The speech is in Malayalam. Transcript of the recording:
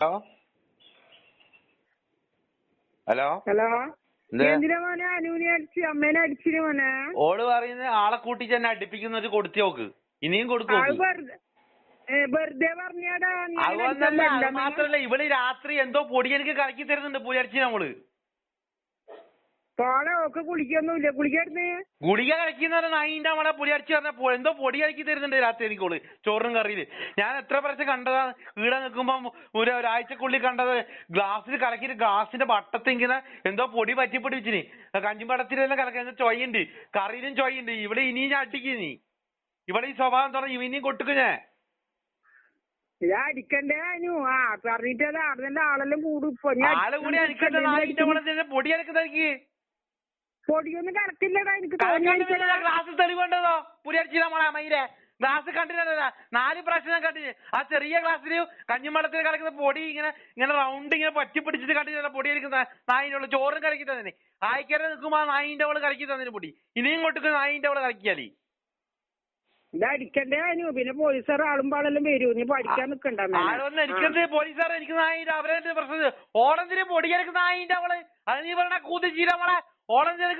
ഹലോ ഹലോ ഹലോ എന്ത് എന്തിനാ മോനെ അനുവിനെ അടിച്ച് അമ്മേനെ അടിച്ചിന് മോനെ? ഓള് പറയുന്നത് ആളെ കൂട്ടി തന്നെ അടുപ്പിക്കുന്നത് കൊടുത്തി നോക്ക്, ഇനിയും കൊടുക്കും ആള് നോക്ക്. വെറുതെ പറഞ്ഞാടാ. അതുകൊണ്ടല്ല, അത് മാത്രല്ല, ഇവള് രാത്രി എന്തോ പൊടി എനിക്ക് കലക്കി തരുന്നുണ്ട് പുലർച്ചെ നമ്മള്. തോളെ ഒക്കെ കുളിക്കൊന്നുമില്ല, കുളിക്കായിരുന്നു. ഗുളിക കഴിക്കുന്ന നായിന്റെ നമ്മളെ പുലർച്ചെ പറഞ്ഞ എന്തോ പൊടി കലക്കി തരുന്നുണ്ട് രാത്രി എനിക്കോള് ചോറും കറിയില്. ഞാൻ എത്ര പ്രാവശ്യം കണ്ടതാ ഈടെ നിൽക്കുമ്പോ, ഒരാഴ്ചക്കുള്ളിൽ കണ്ടത് ഗ്ലാസ്സിൽ കലക്കിട്ട് ഗ്ലാസിന്റെ വട്ടത്ത് ഇങ്ങനെ എന്തോ പൊടി പറ്റിപ്പിടിച്ചിന്. കഞ്ഞിപ്പടത്തിലെല്ലാം കലക്കുന്ന ചൊയ്യുണ്ട്, കറിയിലും ചൊയ്യുണ്ട്. ഇവിടെ ഇനിയും ഞാൻ അടിക്കുന്നീ, ഇവിടെ ഈ സ്വഭാവം തുറന്ന് ഇനിയും കൊട്ടുക്കു ഞാൻ. ഇതാ അടിക്കണ്ടേ അനു? പറഞ്ഞിട്ട് ആടുന്ന ആളെല്ലാം കൂടും ഇപ്പൊ. ആള് കൂടി അടിക്കട്ടെ, നായിന്റെ മോളെ പൊടി അലക്കുന്നതായിരിക്കും. പൊടിയൊന്നും കറക്കില്ലടാ എനിക്ക് ഗ്ലാസ് തെളിവുണ്ടോ പുലർച്ചെ നമ്മളെ മയിലെ ഗ്ലാസ് കണ്ടില്ല? 4 പ്രാവശ്യം ഞാൻ കണ്ടിന്. ആ ചെറിയ ഗ്ലാസ്സിൽ കഞ്ഞിമടത്തിൽ കളിക്കുന്ന പൊടി ഇങ്ങനെ ഇങ്ങനെ റൗണ്ട് ഇങ്ങനെ പറ്റിപ്പിടിച്ചിട്ട് കണ്ടില്ല പൊടി കളിക്കുന്ന നായിന്റെ ചോറും കലക്കി തന്നെ. ആയിക്കര നിൽക്കുമ്പോ ആ നായിന്റെ അവള് കലക്കി തന്നിന് പൊടി. ഇനിയും കൊട്ടിക്ക് നായിന്റെ അവള് കലക്കിയാലി. ഇത് അടിക്കണ്ടേ അനു? പിന്നെ പോലീസുകാർ ആളും പാടെല്ലാം വരൂ, നീ പഠിക്കാൻ നിക്കണ്ട. ആളൊന്നും എനിക്കത് പോലീസുകാർ എനിക്ക് നായിന്റെ അവരെ പ്രശ്നം ഓടന്തിന് പൊടി കളിക്കുന്ന നായിന്റെ അവള്. അത് നീ പറഞ്ഞ കൂത്തിച്ചീര നമ്മളെ ഓടന്തിന്